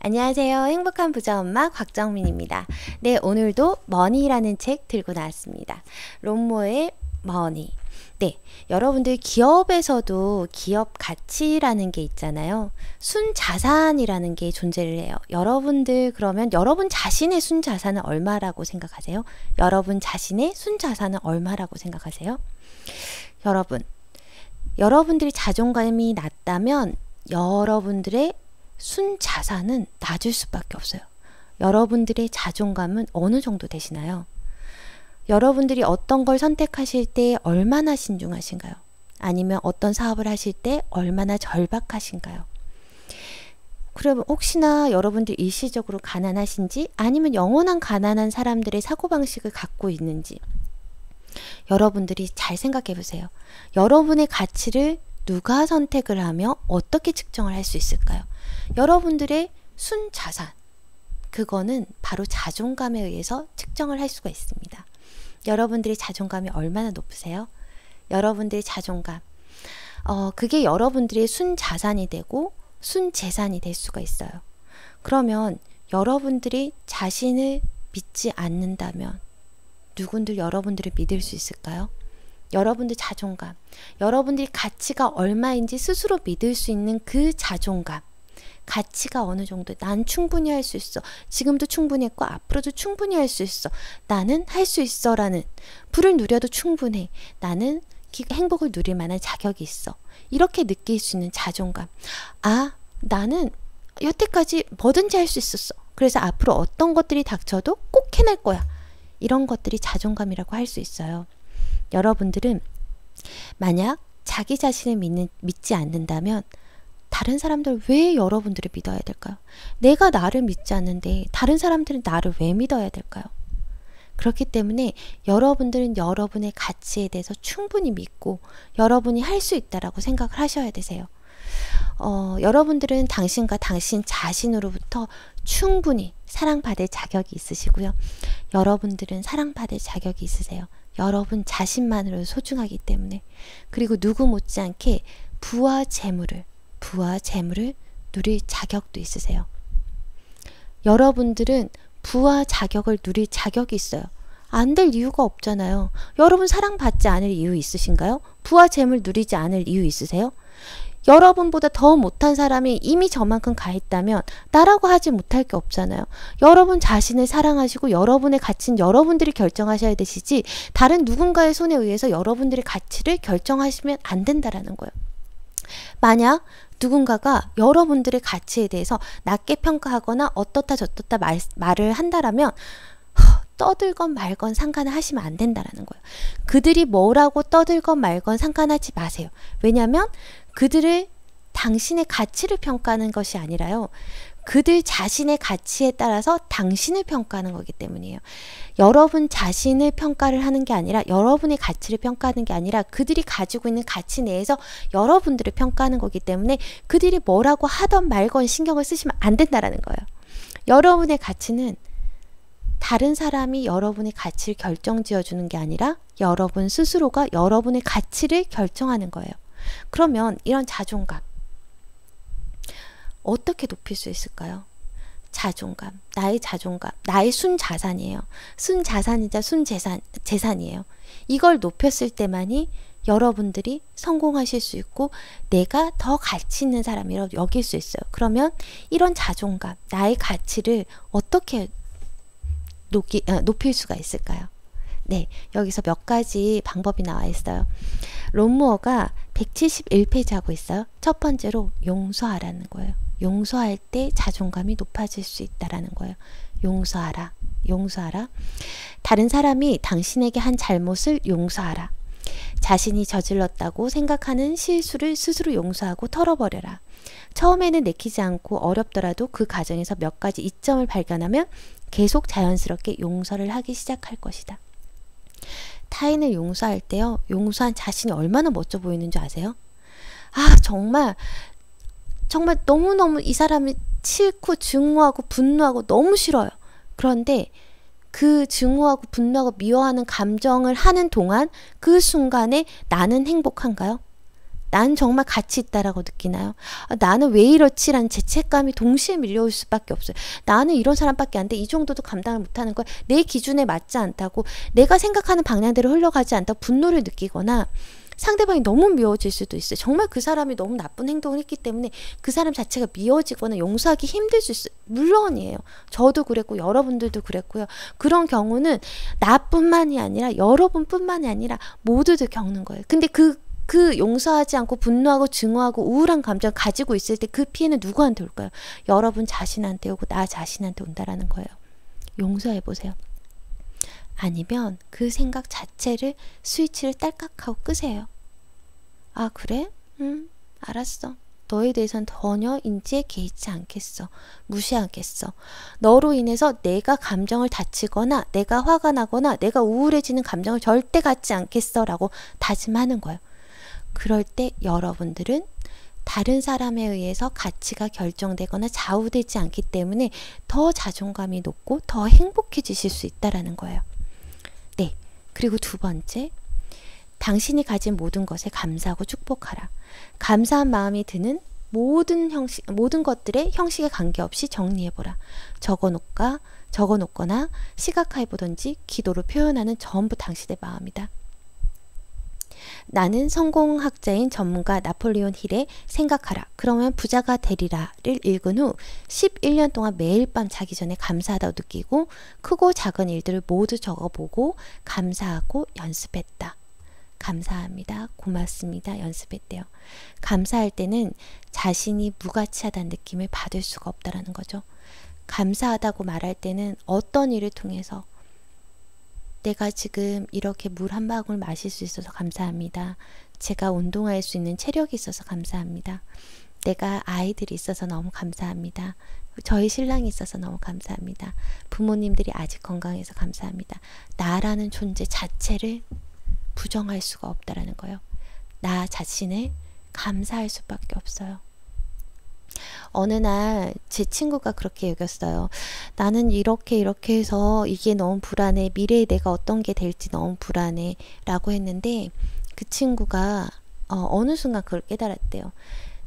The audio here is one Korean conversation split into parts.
안녕하세요. 행복한 부자엄마 곽정민입니다. 네, 오늘도 머니라는 책 들고 나왔습니다. 롬모의 머니. 네, 여러분들 기업에서도 기업 가치라는 게 있잖아요. 순자산이라는 게 존재를 해요. 여러분들 그러면 여러분 자신의 순자산은 얼마라고 생각하세요? 여러분 자신의 순자산은 얼마라고 생각하세요? 여러분들이 자존감이 낮다면 여러분들의 순자산은 낮을 수밖에 없어요. 여러분들의 자존감은 어느 정도 되시나요? 여러분들이 어떤 걸 선택하실 때 얼마나 신중하신가요? 아니면 어떤 사업을 하실 때 얼마나 절박하신가요? 그러면 혹시나 여러분들 일시적으로 가난하신지 아니면 영원한 가난한 사람들의 사고방식을 갖고 있는지 여러분들이 잘 생각해 보세요. 여러분의 가치를 누가 선택을 하며 어떻게 측정을 할 수 있을까요? 여러분들의 순자산, 그거는 바로 자존감에 의해서 측정을 할 수가 있습니다. 여러분들의 자존감이 얼마나 높으세요? 여러분들의 자존감, 그게 여러분들의 순자산이 되고 순재산이 될 수가 있어요. 그러면 여러분들이 자신을 믿지 않는다면 누군들 여러분들을 믿을 수 있을까요? 여러분들 자존감, 여러분들이 가치가 얼마인지 스스로 믿을 수 있는 그 자존감, 가치가 어느 정도, 난 충분히 할 수 있어, 지금도 충분히 했고 앞으로도 충분히 할 수 있어, 나는 할 수 있어 라는, 불을 누려도 충분해, 나는 행복을 누릴 만한 자격이 있어, 이렇게 느낄 수 있는 자존감. 아, 나는 여태까지 뭐든지 할 수 있었어, 그래서 앞으로 어떤 것들이 닥쳐도 꼭 해낼 거야, 이런 것들이 자존감이라고 할 수 있어요. 여러분들은 만약 자기 자신을 믿지 않는다면 다른 사람들 왜 여러분들을 믿어야 될까요? 내가 나를 믿지 않는데 다른 사람들은 나를 왜 믿어야 될까요? 그렇기 때문에 여러분들은 여러분의 가치에 대해서 충분히 믿고 여러분이 할 수 있다라고 생각을 하셔야 되세요. 여러분들은 당신과 당신 자신으로부터 충분히 사랑받을 자격이 있으시고요. 여러분들은 사랑받을 자격이 있으세요. 여러분 자신만으로 소중하기 때문에. 그리고 누구 못지않게 부와 재물을 누릴 자격도 있으세요. 여러분들은 부와 자격을 누릴 자격이 있어요. 안 될 이유가 없잖아요. 여러분 사랑받지 않을 이유 있으신가요? 부와 재물 누리지 않을 이유 있으세요? 여러분보다 더 못한 사람이 이미 저만큼 가 있다면 나라고 하지 못할 게 없잖아요. 여러분 자신을 사랑하시고 여러분의 가치는 여러분들이 결정하셔야 되시지 다른 누군가의 손에 의해서 여러분들의 가치를 결정하시면 안 된다라는 거예요. 만약 누군가가 여러분들의 가치에 대해서 낮게 평가하거나 어떻다 저떻다 말을 한다라면 떠들건 말건 상관을 하시면 안 된다라는 거예요. 그들이 뭐라고 떠들건 말건 상관하지 마세요. 왜냐하면 그들을 당신의 가치를 평가하는 것이 아니라요. 그들 자신의 가치에 따라서 당신을 평가하는 거기 때문이에요. 여러분 자신을 평가를 하는 게 아니라 여러분의 가치를 평가하는 게 아니라 그들이 가지고 있는 가치 내에서 여러분들을 평가하는 거기 때문에 그들이 뭐라고 하던 말건 신경을 쓰시면 안 된다라는 거예요. 여러분의 가치는 다른 사람이 여러분의 가치를 결정지어 주는 게 아니라 여러분 스스로가 여러분의 가치를 결정하는 거예요. 그러면 이런 자존감 어떻게 높일 수 있을까요? 자존감, 나의 순자산이에요. 순자산이자 재산이에요. 이걸 높였을 때만이 여러분들이 성공하실 수 있고 내가 더 가치 있는 사람이라고 여길 수 있어요. 그러면 이런 자존감, 나의 가치를 어떻게 높일 수가 있을까요? 네, 여기서 몇 가지 방법이 나와 있어요. 롬모어가 171페이지 하고 있어요. 첫 번째로 용서하라는 거예요. 용서할 때 자존감이 높아질 수 있다라는 거예요. 용서하라. 다른 사람이 당신에게 한 잘못을 용서하라. 자신이 저질렀다고 생각하는 실수를 스스로 용서하고 털어버려라. 처음에는 내키지 않고 어렵더라도 그 과정에서 몇 가지 이점을 발견하면 계속 자연스럽게 용서를 하기 시작할 것이다. 타인을 용서할 때요, 용서한 자신이 얼마나 멋져 보이는 줄 아세요? 아, 정말 너무너무 이 사람이 싫고 증오하고 분노하고 너무 싫어요. 그런데 그 증오하고 분노하고 미워하는 감정을 하는 동안 그 순간에 나는 행복한가요? 난 정말 가치 있다라고 느끼나요? 나는 왜 이렇지라는 죄책감이 동시에 밀려올 수밖에 없어요. 나는 이런 사람밖에 안 돼. 이 정도도 감당을 못하는 거야. 내 기준에 맞지 않다고, 내가 생각하는 방향대로 흘러가지 않다고 분노를 느끼거나 상대방이 너무 미워질 수도 있어요. 정말 그 사람이 너무 나쁜 행동을 했기 때문에 그 사람 자체가 미워지거나 용서하기 힘들 수 있어요. 물론이에요. 저도 그랬고 여러분들도 그랬고요. 그런 경우는 나뿐만이 아니라 여러분뿐만이 아니라 모두들 겪는 거예요. 근데 그 용서하지 않고 분노하고 증오하고 우울한 감정을 가지고 있을 때 그 피해는 누구한테 올까요? 여러분 자신한테 오고 나 자신한테 온다라는 거예요. 용서해보세요. 아니면 그 생각 자체를 스위치를 딸깍하고 끄세요. 아 그래? 알았어. 너에 대해서는 전혀 인지에 개의치 않겠어. 무시하겠어. 너로 인해서 내가 감정을 다치거나 내가 화가 나거나 내가 우울해지는 감정을 절대 갖지 않겠어 라고 다짐하는 거예요. 그럴 때 여러분들은 다른 사람에 의해서 가치가 결정되거나 좌우되지 않기 때문에 더 자존감이 높고 더 행복해지실 수 있다는 거예요. 네, 그리고 두 번째, 당신이 가진 모든 것에 감사하고 축복하라. 감사한 마음이 드는 모든 것들의 형식에 관계없이 정리해보라. 적어놓거나 시각화해보든지 기도로 표현하는 전부 당신의 마음이다. 나는 성공학자인 전문가 나폴레온 힐의 생각하라. 그러면 부자가 되리라를 읽은 후 11년 동안 매일 밤 자기 전에 감사하다고 느끼고 크고 작은 일들을 모두 적어보고 감사하고 연습했다. 감사합니다. 고맙습니다. 연습했대요. 감사할 때는 자신이 무가치하다는 느낌을 받을 수가 없다는 거죠. 감사하다고 말할 때는 어떤 일을 통해서 내가 지금 이렇게 물 한 방울 마실 수 있어서 감사합니다. 제가 운동할 수 있는 체력이 있어서 감사합니다. 내가 아이들이 있어서 너무 감사합니다. 저희 신랑이 있어서 너무 감사합니다. 부모님들이 아직 건강해서 감사합니다. 나라는 존재 자체를 부정할 수가 없다라는 거예요. 나 자신을 감사할 수밖에 없어요. 어느 날 제 친구가 그렇게 여겼어요. 나는 이렇게 해서 이게 너무 불안해. 미래에 내가 어떤 게 될지 너무 불안해 라고 했는데 그 친구가 어느 순간 그걸 깨달았대요.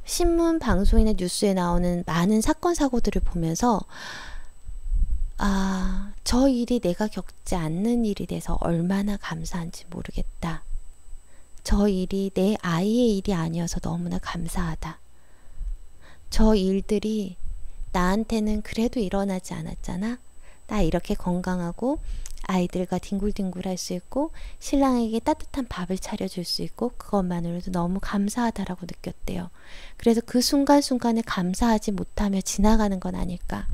신문, 방송이나 뉴스에 나오는 많은 사건, 사고들을 보면서 저 일이 내가 겪지 않는 일이 돼서 얼마나 감사한지 모르겠다. 저 일이 내 아이의 일이 아니어서 너무나 감사하다. 저 일들이 나한테는 그래도 일어나지 않았잖아. 나 이렇게 건강하고 아이들과 뒹굴뒹굴 할 수 있고 신랑에게 따뜻한 밥을 차려줄 수 있고 그것만으로도 너무 감사하다라고 느꼈대요. 그래서 그 순간순간에 감사하지 못하며 지나가는 건 아닐까.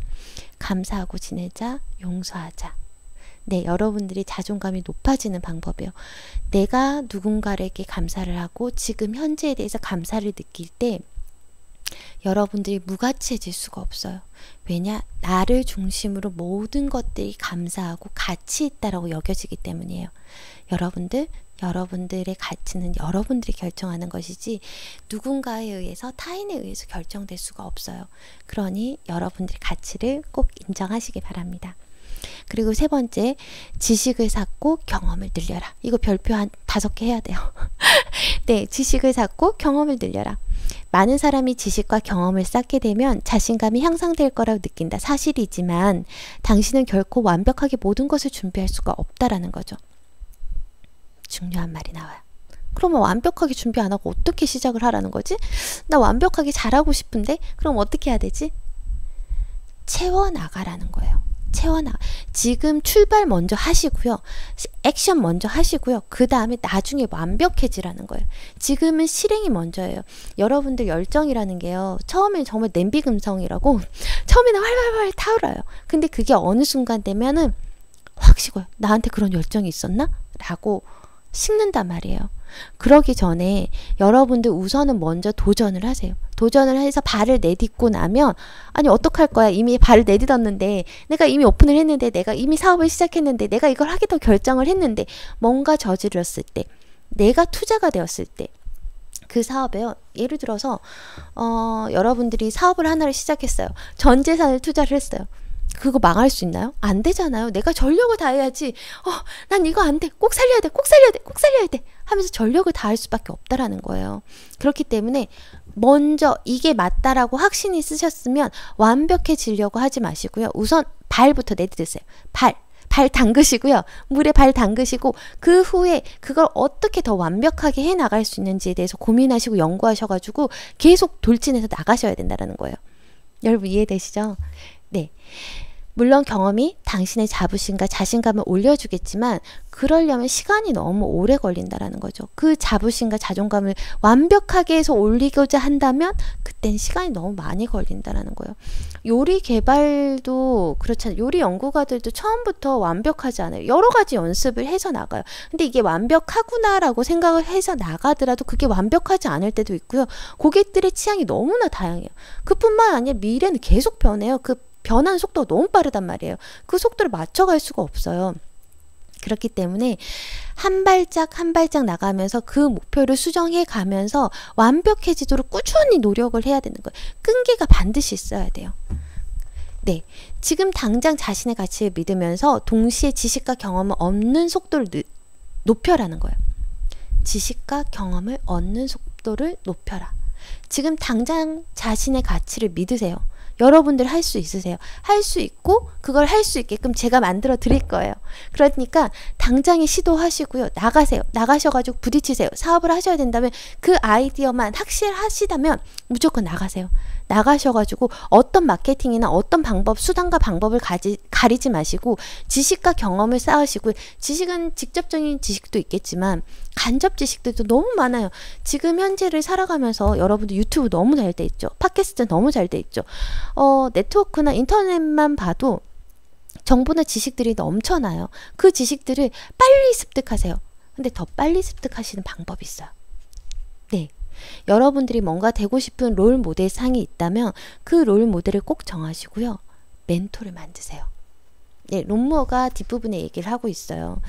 감사하고 지내자, 용서하자. 네, 여러분들이 자존감이 높아지는 방법이에요. 내가 누군가에게 감사를 하고 지금 현재에 대해서 감사를 느낄 때 여러분들이 무가치해질 수가 없어요. 왜냐? 나를 중심으로 모든 것들이 감사하고 가치 있다라고 여겨지기 때문이에요. 여러분들의 가치는 여러분들이 결정하는 것이지 누군가에 의해서 타인에 의해서 결정될 수가 없어요. 그러니 여러분들의 가치를 꼭 인정하시기 바랍니다. 그리고 세 번째, 지식을 쌓고 경험을 늘려라. 이거 별표 한 5개 해야 돼요. 네, 지식을 쌓고 경험을 늘려라. 많은 사람이 지식과 경험을 쌓게 되면 자신감이 향상될 거라고 느낀다. 사실이지만 당신은 결코 완벽하게 모든 것을 준비할 수가 없다라는 거죠. 중요한 말이 나와요. 그러면 완벽하게 준비 안 하고 어떻게 시작을 하라는 거지? 나 완벽하게 잘하고 싶은데 그럼 어떻게 해야 되지? 채워나가라는 거예요. 지금 출발 먼저 하시고요. 액션 먼저 하시고요. 그 다음에 나중에 완벽해지라는 거예요. 지금은 실행이 먼저예요. 여러분들 열정이라는 게요. 처음엔 정말 냄비 금성이라고 처음에는 활활활 타오르요. 근데 그게 어느 순간 되면은 확 식어요. 나한테 그런 열정이 있었나? 라고 식는단 말이에요. 그러기 전에 여러분들 우선은 먼저 도전을 하세요. 도전을 해서 발을 내딛고 나면 아니 어떡할 거야. 이미 발을 내딛었는데 내가 이미 오픈을 했는데 내가 이미 사업을 시작했는데 내가 이걸 하기도 결정을 했는데 뭔가 저질렀을 때 내가 투자가 되었을 때 그 사업에요. 예를 들어서 여러분들이 사업을 하나를 시작했어요. 전 재산을 투자를 했어요. 그거 망할 수 있나요? 안 되잖아요. 내가 전력을 다해야지. 난 이거 안 돼. 꼭 살려야 돼. 꼭 살려야 돼. 꼭 살려야 돼. 하면서 전력을 다할 수밖에 없다라는 거예요. 그렇기 때문에 먼저 이게 맞다라고 확신이 있으셨으면 완벽해지려고 하지 마시고요. 우선 발부터 내딛으세요. 발 담그시고요. 물에 발 담그시고 그 후에 그걸 어떻게 더 완벽하게 해나갈 수 있는지에 대해서 고민하시고 연구하셔가지고 계속 돌진해서 나가셔야 된다는 거예요. 여러분 이해되시죠? 네. 물론 경험이 당신의 자부심과 자신감을 올려주겠지만 그러려면 시간이 너무 오래 걸린다라는 거죠. 그 자부심과 자존감을 완벽하게 해서 올리고자 한다면 그땐 시간이 너무 많이 걸린다라는 거예요. 요리 개발도 그렇잖아요. 요리 연구가들도 처음부터 완벽하지 않아요. 여러 가지 연습을 해서 나가요. 근데 이게 완벽하구나라고 생각을 해서 나가더라도 그게 완벽하지 않을 때도 있고요. 고객들의 취향이 너무나 다양해요. 그뿐만 아니라 미래는 계속 변해요. 그 변하는 속도가 너무 빠르단 말이에요. 그 속도를 맞춰갈 수가 없어요. 그렇기 때문에 한 발짝 한 발짝 나가면서 그 목표를 수정해 가면서 완벽해지도록 꾸준히 노력을 해야 되는 거예요. 끈기가 반드시 있어야 돼요. 네, 지금 당장 자신의 가치를 믿으면서 동시에 지식과 경험을 얻는 속도를 높여라는 거예요. 지식과 경험을 얻는 속도를 높여라. 지금 당장 자신의 가치를 믿으세요. 여러분들 할 수 있으세요. 할 수 있고 그걸 할 수 있게끔 제가 만들어 드릴 거예요. 그러니까 당장에 시도하시고요. 나가세요. 나가셔가지고 부딪히세요. 사업을 하셔야 된다면 그 아이디어만 확실하시다면 무조건 나가세요. 나가셔가지고 어떤 마케팅이나 어떤 방법, 수단과 방법을 가리지 마시고 지식과 경험을 쌓으시고, 지식은 직접적인 지식도 있겠지만 간접 지식들도 너무 많아요. 지금 현재를 살아가면서 여러분들 유튜브 너무 잘 돼 있죠. 팟캐스트 너무 잘 돼 있죠. 네트워크나 인터넷만 봐도 정보나 지식들이 넘쳐나요. 그 지식들을 빨리 습득하세요. 근데 더 빨리 습득하시는 방법이 있어요. 네. 여러분들이 뭔가 되고 싶은 롤 모델 상이 있다면 그 롤 모델을 꼭 정하시고요. 멘토를 만드세요. 네, 론모어가 뒷부분에 얘기를 하고 있어요.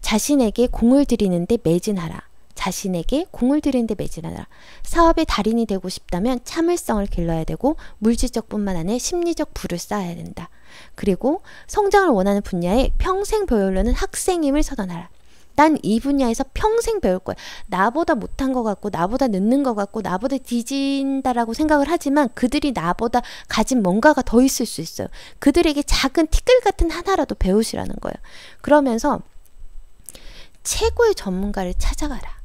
자신에게 공을 들이는데 매진하라. 자신에게 공을 들이는데 매진하라. 사업의 달인이 되고 싶다면 참을성을 길러야 되고 물질적 뿐만 아니라 심리적 부를 쌓아야 된다. 그리고 성장을 원하는 분야에 평생 배우려는 학생임을 선언하라. 난 이 분야에서 평생 배울 거야. 나보다 못한 것 같고 나보다 늦는 것 같고 나보다 뒤진다라고 생각을 하지만 그들이 나보다 가진 뭔가가 더 있을 수 있어요. 그들에게 작은 티끌 같은 하나라도 배우시라는 거예요. 그러면서 최고의 전문가를 찾아가라.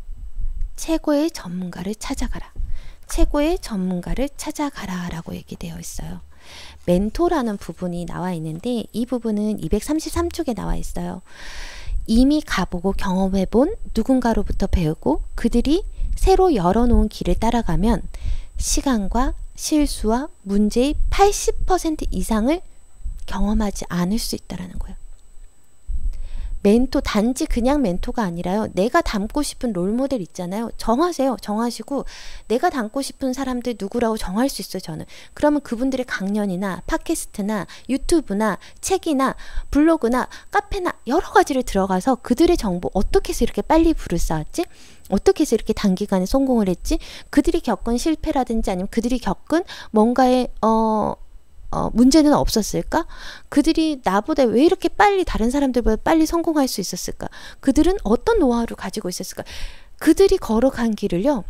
최고의 전문가를 찾아가라. 최고의 전문가를 찾아가라 라고 얘기되어 있어요. 멘토라는 부분이 나와 있는데 이 부분은 233쪽에 나와 있어요. 이미 가보고 경험해본 누군가로부터 배우고 그들이 새로 열어놓은 길을 따라가면 시간과 실수와 문제의 80% 이상을 경험하지 않을 수 있다는 거예요. 멘토, 단지 그냥 멘토가 아니라요. 내가 닮고 싶은 롤모델 있잖아요. 정하세요. 정하시고 내가 닮고 싶은 사람들 누구라고 정할 수 있어요. 저는. 그러면 그분들의 강연이나 팟캐스트나 유튜브나 책이나 블로그나 카페나 여러 가지를 들어가서 그들의 정보, 어떻게 해서 이렇게 빨리 부를 쌓았지? 어떻게 해서 이렇게 단기간에 성공을 했지? 그들이 겪은 실패라든지 아니면 그들이 겪은 뭔가의 문제는 없었을까? 그들이 나보다 왜 이렇게 빨리 다른 사람들보다 빨리 성공할 수 있었을까? 그들은 어떤 노하우를 가지고 있었을까? 그들이 걸어간 길을요.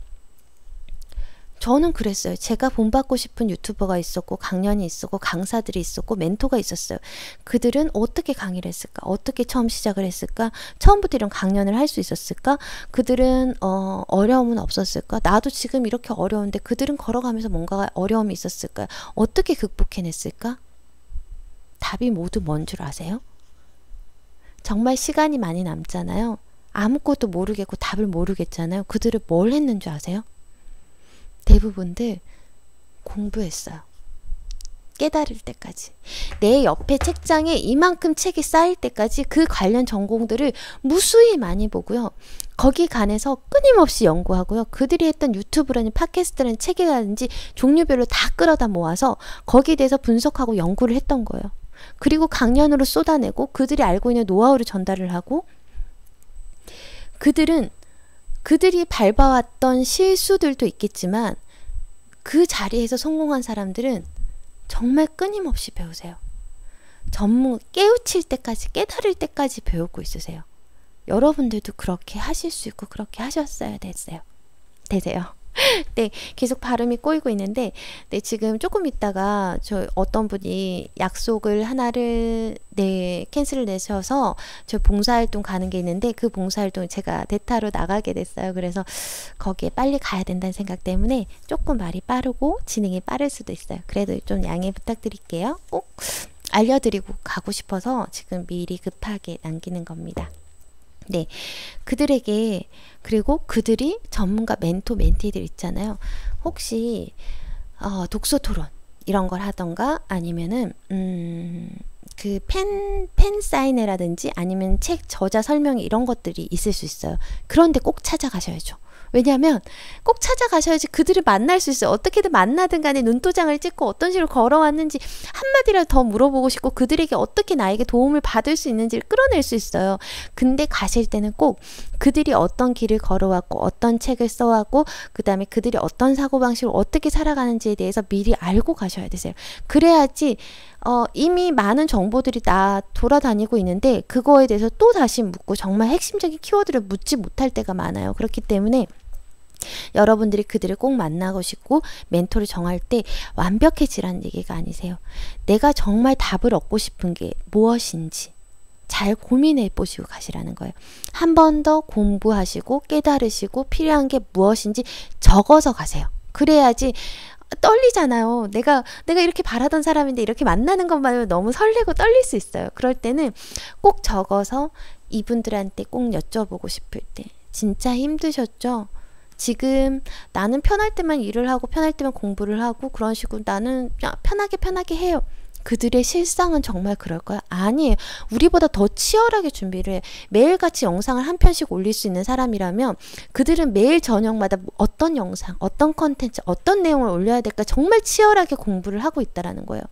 저는 그랬어요. 제가 본받고 싶은 유튜버가 있었고 강연이 있었고 강사들이 있었고 멘토가 있었어요. 그들은 어떻게 강의를 했을까? 어떻게 처음 시작을 했을까? 처음부터 이런 강연을 할 수 있었을까? 그들은 어려움은 없었을까? 나도 지금 이렇게 어려운데 그들은 걸어가면서 뭔가 어려움이 있었을까? 어떻게 극복해냈을까? 답이 모두 뭔 줄 아세요? 정말 시간이 많이 남잖아요. 아무것도 모르겠고 답을 모르겠잖아요. 그들은 뭘 했는 줄 아세요? 대부분들 공부했어요. 깨달을 때까지. 내 옆에 책장에 이만큼 책이 쌓일 때까지 그 관련 전공들을 무수히 많이 보고요. 거기 관해서 끊임없이 연구하고요. 그들이 했던 유튜브라는 팟캐스트라는 책이라든지 종류별로 다 끌어다 모아서 거기에 대해서 분석하고 연구를 했던 거예요. 그리고 강연으로 쏟아내고 그들이 알고 있는 노하우를 전달을 하고, 그들이 밟아왔던 실수들도 있겠지만 그 자리에서 성공한 사람들은 정말 끊임없이 배우세요. 깨우칠 때까지, 깨달을 때까지 배우고 있으세요. 여러분들도 그렇게 하실 수 있고 그렇게 하셨어야 되세요. 네, 계속 발음이 꼬이고 있는데, 네, 지금 조금 있다가 저 어떤 분이 약속을 하나를 캔슬을 내셔서 저 봉사활동 가는 게 있는데, 그 봉사활동 제가 대타로 나가게 됐어요. 그래서 거기에 빨리 가야 된다는 생각 때문에 조금 말이 빠르고 진행이 빠를 수도 있어요. 그래도 좀 양해 부탁드릴게요. 꼭 알려드리고 가고 싶어서 지금 미리 급하게 남기는 겁니다. 네, 그들에게, 그리고 그들이 전문가 멘토 멘티들 있잖아요. 혹시 독서 토론 이런 걸 하던가, 아니면은 그 팬 사인회라든지 아니면 책 저자 설명회 이런 것들이 있을 수 있어요. 그런데 꼭 찾아가셔야죠. 왜냐하면 꼭 찾아가셔야지 그들을 만날 수 있어요. 어떻게든 만나든 간에 눈도장을 찍고 어떤 식으로 걸어왔는지 한마디라도 더 물어보고 싶고, 그들에게 어떻게 나에게 도움을 받을 수 있는지를 끌어낼 수 있어요. 근데 가실 때는 꼭 그들이 어떤 길을 걸어왔고 어떤 책을 써왔고 그 다음에 그들이 어떤 사고방식으로 어떻게 살아가는지에 대해서 미리 알고 가셔야 되세요. 그래야지 이미 많은 정보들이 돌아다니고 있는데 그거에 대해서 또 다시 묻고 정말 핵심적인 키워드를 묻지 못할 때가 많아요. 그렇기 때문에 여러분들이 그들을 꼭 만나고 싶고 멘토를 정할 때 완벽해지라는 얘기가 아니세요. 내가 정말 답을 얻고 싶은 게 무엇인지 잘 고민해 보시고 가시라는 거예요. 한 번 더 공부하시고 깨달으시고 필요한 게 무엇인지 적어서 가세요. 그래야지 떨리잖아요. 내가 이렇게 바라던 사람인데 이렇게 만나는 것만 너무 설레고 떨릴 수 있어요. 그럴 때는 꼭 적어서 이분들한테 꼭 여쭤보고 싶을 때, 진짜 힘드셨죠? 지금 나는 편할 때만 일을 하고 편할 때만 공부를 하고 그런 식으로 나는 편하게 해요. 그들의 실상은 정말 그럴까요? 아니에요. 우리보다 더 치열하게 준비를 해. 매일같이 영상을 한 편씩 올릴 수 있는 사람이라면 그들은 매일 저녁마다 어떤 영상, 어떤 컨텐츠, 어떤 내용을 올려야 될까 정말 치열하게 공부를 하고 있다라는 거예요.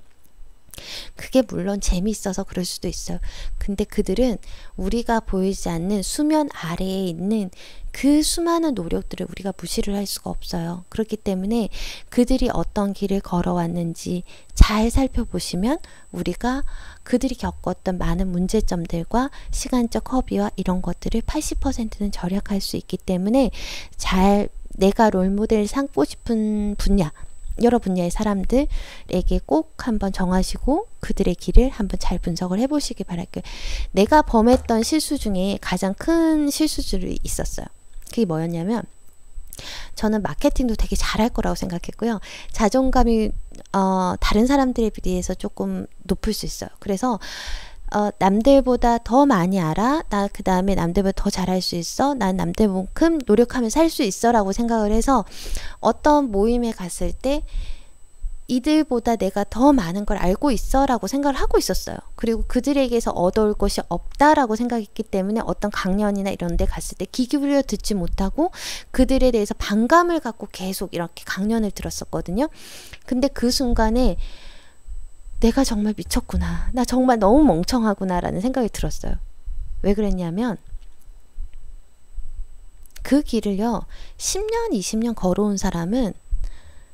그게 물론 재미있어서 그럴 수도 있어요. 근데 그들은 우리가 보이지 않는 수면 아래에 있는 그 수많은 노력들을 우리가 무시를 할 수가 없어요. 그렇기 때문에 그들이 어떤 길을 걸어왔는지 잘 살펴보시면 우리가 그들이 겪었던 많은 문제점들과 시간적 허비와 이런 것들을 80%는 절약할 수 있기 때문에 잘 내가 롤모델 삼고 싶은 분야, 여러 분야의 사람들에게 꼭 한번 정하시고 그들의 길을 한번 잘 분석을 해보시기 바랄게요. 내가 범했던 실수 중에 가장 큰 실수들이 있었어요. 그게 뭐였냐면, 저는 마케팅도 되게 잘할 거라고 생각했고요. 자존감이 다른 사람들에 비해서 조금 높을 수 있어요. 그래서 남들보다 더 많이 알아. 나 그 다음에 남들보다 더 잘할 수 있어. 난 남들만큼 노력하면 살 수 있어 라고 생각을 해서 어떤 모임에 갔을 때 이들보다 내가 더 많은 걸 알고 있어 라고 생각을 하고 있었어요. 그리고 그들에게서 얻어올 것이 없다라고 생각했기 때문에 어떤 강연이나 이런 데 갔을 때 귀 기울여 듣지 못하고 그들에 대해서 반감을 갖고 계속 이렇게 강연을 들었었거든요. 근데 그 순간에 내가 정말 미쳤구나. 나 정말 너무 멍청하구나 라는 생각이 들었어요. 왜 그랬냐면 그 길을요 10년 20년 걸어온 사람은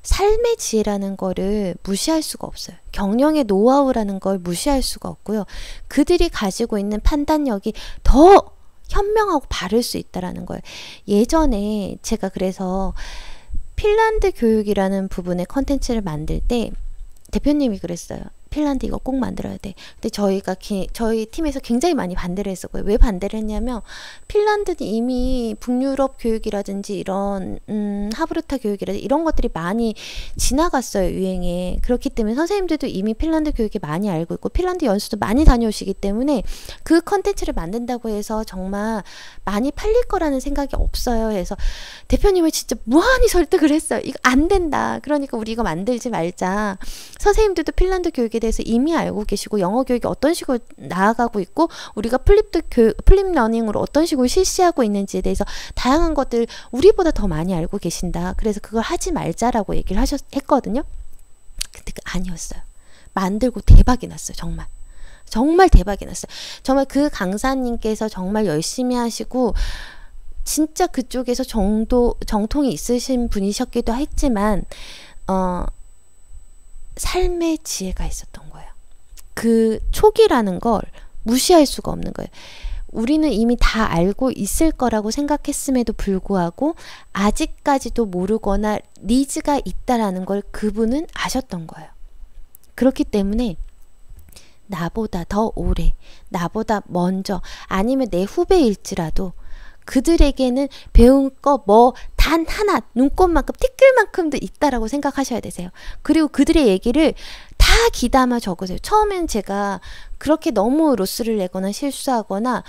삶의 지혜라는 거를 무시할 수가 없어요. 경영의 노하우라는 걸 무시할 수가 없고요. 그들이 가지고 있는 판단력이 더 현명하고 바를 수 있다라는 거예요. 예전에 제가 그래서 핀란드 교육이라는 부분의 컨텐츠를 만들 때 대표님이 그랬어요. 핀란드 이거 꼭 만들어야 돼. 근데 저희 팀에서 굉장히 많이 반대를 했었고요. 왜 반대를 했냐면 핀란드는 이미 북유럽 교육이라든지 이런 하브르타 교육이라든지 이런 것들이 많이 지나갔어요. 유행에. 그렇기 때문에 선생님들도 이미 핀란드 교육이 많이 알고 있고 핀란드 연수도 많이 다녀오시기 때문에 그 컨텐츠를 만든다고 해서 정말 많이 팔릴 거라는 생각이 없어요. 그래서 대표님을 진짜 무한히 설득을 했어요. 이거 안 된다. 그러니까 우리 이거 만들지 말자. 선생님들도 핀란드 교육에 대해서 이미 알고 계시고 영어 교육이 어떤 식으로 나아가고 있고 우리가 플립 러닝으로 어떤 식으로 실시하고 있는지에 대해서 다양한 것들 우리보다 더 많이 알고 계신다. 그래서 그걸 하지 말자라고 얘기를 했거든요. 근데 아니었어요. 만들고 대박이 났어요. 정말 대박이 났어요. 정말 그 강사님께서 정말 열심히 하시고 진짜 그쪽에서 정통이 있으신 분이셨기도 했지만 삶의 지혜가 있었던 거예요. 그 촉이라는 걸 무시할 수가 없는 거예요. 우리는 이미 다 알고 있을 거라고 생각했음에도 불구하고 아직까지도 모르거나 니즈가 있다라는 걸 그분은 아셨던 거예요. 그렇기 때문에 나보다 더 오래, 나보다 먼저, 아니면 내 후배일지라도 그들에게는 배운 거 뭐 단 하나, 눈꽃만큼, 티끌만큼도 있다라고 생각하셔야 되세요. 그리고 그들의 얘기를 다 귀담아 적으세요. 처음엔 제가 그렇게 너무 로스를 내거나 실수하거나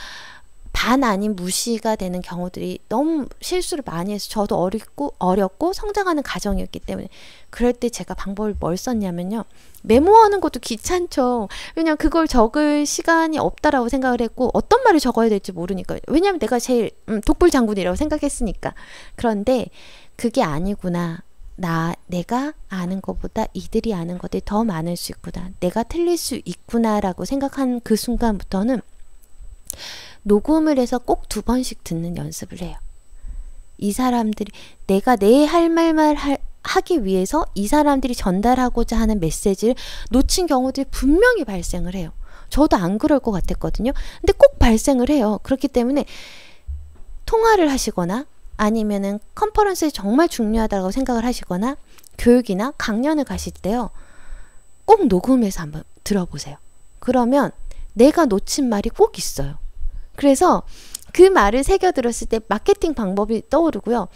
반 아닌 무시가 되는 경우들이 너무 실수를 많이 해서 저도 어렵고 성장하는 과정이었기 때문에 그럴 때 제가 방법을 뭘 썼냐면요. 메모하는 것도 귀찮죠. 왜냐면 그걸 적을 시간이 없다라고 생각을 했고 어떤 말을 적어야 될지 모르니까. 왜냐면 내가 제일 독불장군이라고 생각했으니까. 그런데 그게 아니구나. 내가 아는 것보다 이들이 아는 것들이 더 많을 수 있구나. 내가 틀릴 수 있구나라고 생각한 그 순간부터는 녹음을 해서 꼭 2번씩 듣는 연습을 해요. 이 사람들이 내가 내 할 말만 하기 위해서 이 사람들이 전달하고자 하는 메시지를 놓친 경우들이 분명히 발생을 해요. 저도 안 그럴 것 같았거든요. 근데 꼭 발생을 해요. 그렇기 때문에 통화를 하시거나 아니면은 컨퍼런스에 정말 중요하다고 생각을 하시거나 교육이나 강연을 가실 때요. 꼭 녹음해서 한번 들어보세요. 그러면 내가 놓친 말이 꼭 있어요. 그래서 그 말을 새겨 들었을 때 마케팅 방법이 떠오르고요.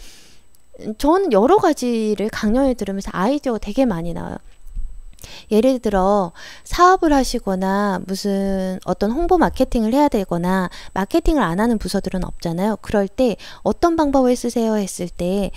저는 여러 가지를 강연을 들으면서 아이디어가 되게 많이 나와요. 예를 들어 사업을 하시거나 무슨 어떤 홍보 마케팅을 해야 되거나 마케팅을 안 하는 부서들은 없잖아요. 그럴 때 어떤 방법을 쓰세요 했을 때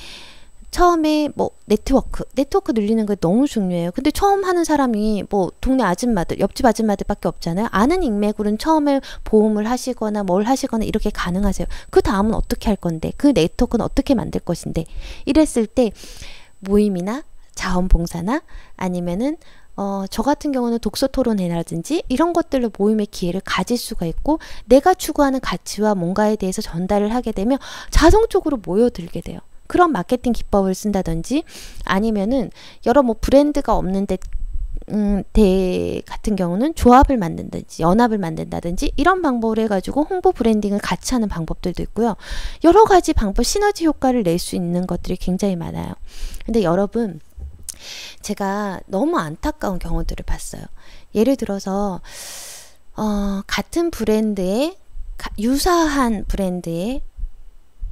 처음에 뭐 네트워크 늘리는 게 너무 중요해요. 근데 처음 하는 사람이 뭐 동네 아줌마들, 옆집 아줌마들밖에 없잖아요. 아는 인맥으로는 처음에 보험을 하시거나 뭘 하시거나 이렇게 가능하세요. 그 다음은 어떻게 할 건데, 그 네트워크는 어떻게 만들 것인데, 이랬을 때 모임이나 자원봉사나 아니면은 저 같은 경우는 독서 토론회라든지 이런 것들로 모임의 기회를 가질 수가 있고 내가 추구하는 가치와 뭔가에 대해서 전달을 하게 되면 자동적으로 모여들게 돼요. 그런 마케팅 기법을 쓴다든지 아니면은 여러 뭐 브랜드가 없는 데 같은 경우는 조합을 만든다든지 연합을 만든다든지 이런 방법을 해가지고 홍보 브랜딩을 같이 하는 방법들도 있고요. 여러 가지 방법, 시너지 효과를 낼 수 있는 것들이 굉장히 많아요. 근데 여러분, 제가 너무 안타까운 경우들을 봤어요. 예를 들어서 같은 브랜드의 유사한 브랜드의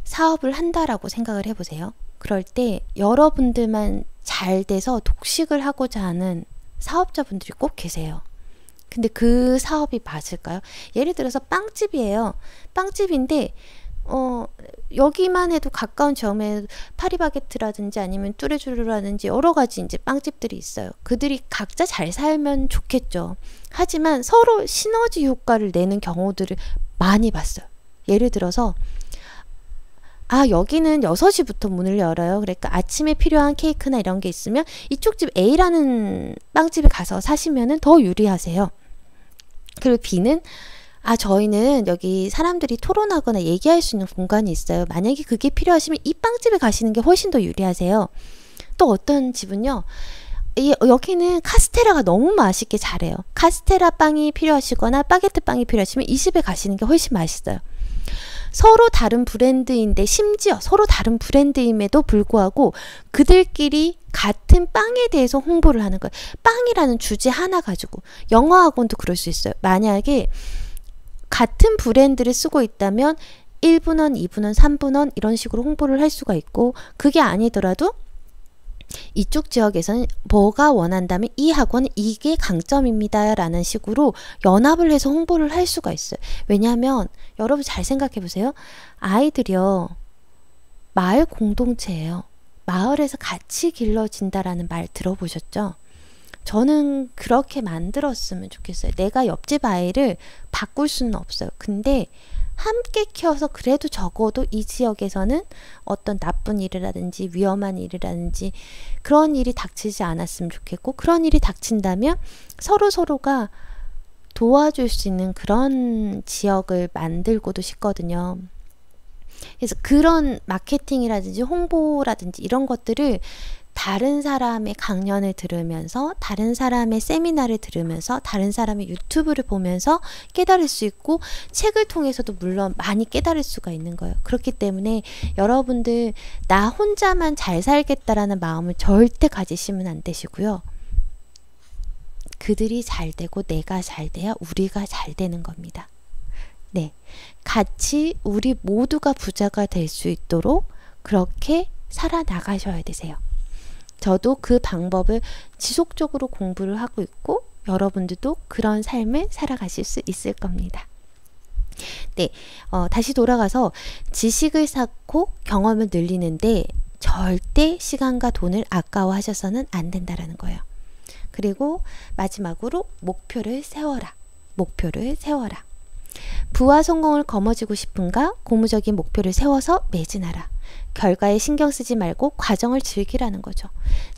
사업을 한다라고 생각을 해보세요. 그럴 때 여러분들만 잘 돼서 독식을 하고자 하는 사업자분들이 꼭 계세요. 근데 그 사업이 맞을까요? 예를 들어서 빵집이에요. 빵집인데 여기만 해도 가까운 점에 파리바게트라든지 아니면 뚜레쥬르라든지 여러 가지 이제 빵집들이 있어요. 그들이 각자 잘 살면 좋겠죠. 하지만 서로 시너지 효과를 내는 경우들을 많이 봤어요. 예를 들어서 여기는 6시부터 문을 열어요. 그러니까 아침에 필요한 케이크나 이런 게 있으면 이쪽 집 A라는 빵집에 가서 사시면은 더 유리하세요. 그리고 B는 저희는 여기 사람들이 토론하거나 얘기할 수 있는 공간이 있어요. 만약에 그게 필요하시면 이 빵집에 가시는 게 훨씬 더 유리하세요. 또 어떤 집은요. 여기는 카스테라가 너무 맛있게 잘해요. 카스테라 빵이 필요하시거나 바게트 빵이 필요하시면 이 집에 가시는 게 훨씬 맛있어요. 서로 다른 브랜드인데 심지어 서로 다른 브랜드임에도 불구하고 그들끼리 같은 빵에 대해서 홍보를 하는 거예요. 빵이라는 주제 하나 가지고. 영어 학원도 그럴 수 있어요. 만약에 같은 브랜드를 쓰고 있다면 1분원, 2분원, 3분원 이런 식으로 홍보를 할 수가 있고 그게 아니더라도 이쪽 지역에서는 뭐가 원한다면 이 학원은 이게 강점입니다 라는 식으로 연합을 해서 홍보를 할 수가 있어요. 왜냐하면 여러분 잘 생각해 보세요. 아이들이요 마을 공동체예요. 마을에서 같이 길러진다라는 말 들어보셨죠? 저는 그렇게 만들었으면 좋겠어요. 내가 옆집 아이를 바꿀 수는 없어요. 근데 함께 키워서 그래도 적어도 이 지역에서는 어떤 나쁜 일이라든지 위험한 일이라든지 그런 일이 닥치지 않았으면 좋겠고 그런 일이 닥친다면 서로가 도와줄 수 있는 그런 지역을 만들고도 싶거든요. 그래서 그런 마케팅이라든지 홍보라든지 이런 것들을 다른 사람의 강연을 들으면서, 다른 사람의 세미나를 들으면서, 다른 사람의 유튜브를 보면서 깨달을 수 있고, 책을 통해서도 물론 많이 깨달을 수가 있는 거예요. 그렇기 때문에 여러분들 나 혼자만 잘 살겠다라는 마음을 절대 가지시면 안 되시고요. 그들이 잘 되고 내가 잘 돼야 우리가 잘 되는 겁니다. 네, 같이 우리 모두가 부자가 될 수 있도록 그렇게 살아나가셔야 되세요. 저도 그 방법을 지속적으로 공부를 하고 있고 여러분들도 그런 삶을 살아가실 수 있을 겁니다. 네, 다시 돌아가서 지식을 쌓고 경험을 늘리는데 절대 시간과 돈을 아까워하셔서는 안 된다라는 거예요. 그리고 마지막으로 목표를 세워라. 목표를 세워라. 부와 성공을 거머쥐고 싶은가? 고무적인 목표를 세워서 매진하라. 결과에 신경 쓰지 말고 과정을 즐기라는 거죠.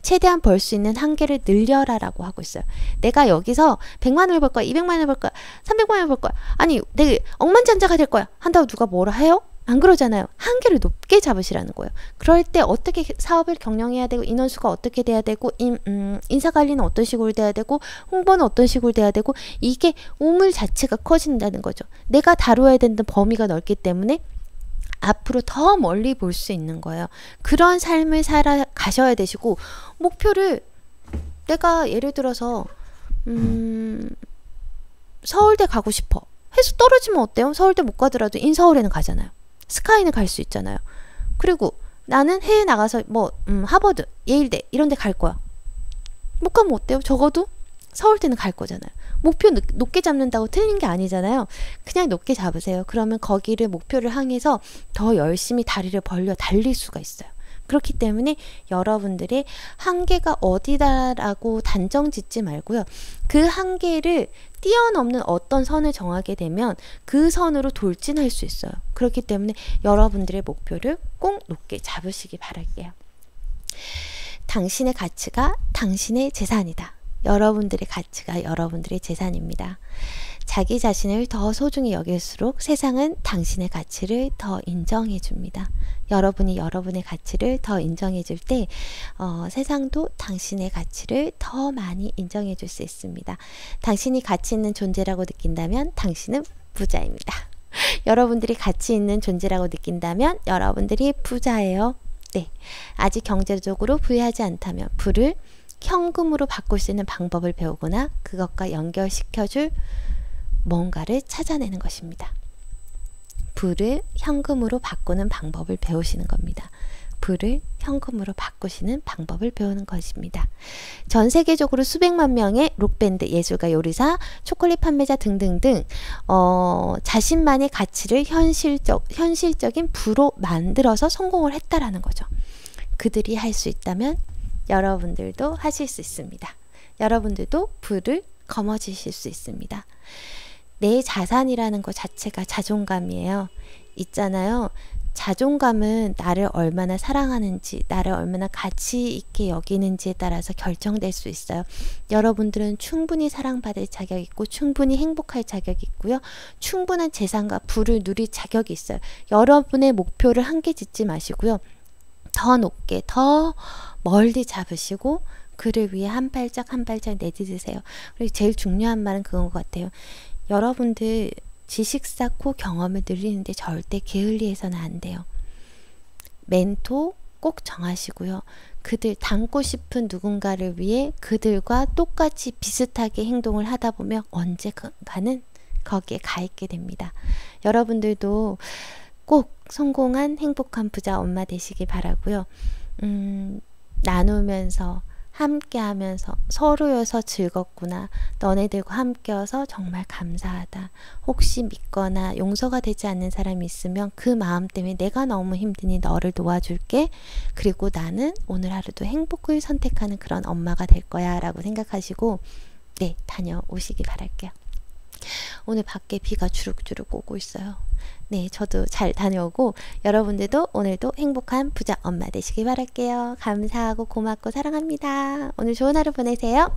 최대한 벌 수 있는 한계를 늘려라 라고 하고 있어요. 내가 여기서 100만 원을 벌 거야, 200만 원을 벌 거야, 300만 원을 벌 거야, 아니 내가 억만장자가 될 거야 한다고 누가 뭐라 해요? 안 그러잖아요. 한계를 높게 잡으시라는 거예요. 그럴 때 어떻게 사업을 경영해야 되고, 인원수가 어떻게 돼야 되고, 인사관리는 어떤 식으로 돼야 되고, 홍보는 어떤 식으로 돼야 되고, 이게 우물 자체가 커진다는 거죠. 내가 다루어야 되는 범위가 넓기 때문에 앞으로 더 멀리 볼 수 있는 거예요. 그런 삶을 살아가셔야 되시고, 목표를 내가 예를 들어서 서울대 가고 싶어 해서 떨어지면 어때요? 서울대 못 가더라도 인서울에는 가잖아요. 스카이는 갈 수 있잖아요. 그리고 나는 해외 나가서 뭐 하버드, 예일대 이런 데 갈 거야. 못 가면 어때요? 적어도 서울대는 갈 거잖아요. 목표 높게 잡는다고 틀린 게 아니잖아요. 그냥 높게 잡으세요. 그러면 거기를 목표를 향해서 더 열심히 다리를 벌려 달릴 수가 있어요. 그렇기 때문에 여러분들의 한계가 어디다라고 단정 짓지 말고요. 그 한계를 뛰어넘는 어떤 선을 정하게 되면 그 선으로 돌진할 수 있어요. 그렇기 때문에 여러분들의 목표를 꼭 높게 잡으시기 바랄게요. 당신의 가치가 당신의 재산이다. 여러분들의 가치가 여러분들의 재산입니다. 자기 자신을 더 소중히 여길수록 세상은 당신의 가치를 더 인정해 줍니다. 여러분이 여러분의 가치를 더 인정해 줄 때 세상도 당신의 가치를 더 많이 인정해 줄 수 있습니다. 당신이 가치 있는 존재라고 느낀다면 당신은 부자입니다. 여러분들이 가치 있는 존재라고 느낀다면 여러분들이 부자예요. 네, 아직 경제적으로 부유하지 않다면 부를 현금으로 바꿀 수 있는 방법을 배우거나 그것과 연결시켜줄 뭔가를 찾아내는 것입니다. 부를 현금으로 바꾸는 방법을 배우시는 겁니다. 부를 현금으로 바꾸시는 방법을 배우는 것입니다. 전 세계적으로 수백만 명의 록밴드, 예술가, 요리사, 초콜릿 판매자 등등등 자신만의 가치를 현실적인 부로 만들어서 성공을 했다라는 거죠. 그들이 할 수 있다면 여러분들도 하실 수 있습니다. 여러분들도 부를 거머쥐실 수 있습니다. 내 자산이라는 것 자체가 자존감이에요. 있잖아요. 자존감은 나를 얼마나 사랑하는지, 나를 얼마나 가치 있게 여기는지에 따라서 결정될 수 있어요. 여러분들은 충분히 사랑받을 자격이 있고 충분히 행복할 자격이 있고요. 충분한 재산과 부를 누릴 자격이 있어요. 여러분의 목표를 한계 짓지 마시고요. 더 높게, 더 멀리 잡으시고 그를 위해 한 발짝 한 발짝 내딛으세요. 그리고 제일 중요한 말은 그건 것 같아요. 여러분들 지식 쌓고 경험을 늘리는데 절대 게을리해서는 안 돼요. 멘토 꼭 정하시고요. 그들 닮고 싶은 누군가를 위해 그들과 똑같이 비슷하게 행동을 하다 보면 언젠가는 거기에 가 있게 됩니다. 여러분들도 꼭 성공한 행복한 부자 엄마 되시길 바라고요. 나누면서 함께하면서 서로여서 즐겁구나. 너네들과 함께여서 정말 감사하다. 혹시 믿거나 용서가 되지 않는 사람이 있으면 그 마음 때문에 내가 너무 힘드니 너를 도와줄게. 그리고 나는 오늘 하루도 행복을 선택하는 그런 엄마가 될 거야 라고 생각하시고 네, 다녀오시기 바랄게요. 오늘 밖에 비가 주룩주룩 오고 있어요. 네, 저도 잘 다녀오고 여러분들도 오늘도 행복한 부자 엄마 되시길 바랄게요. 감사하고 고맙고 사랑합니다. 오늘 좋은 하루 보내세요.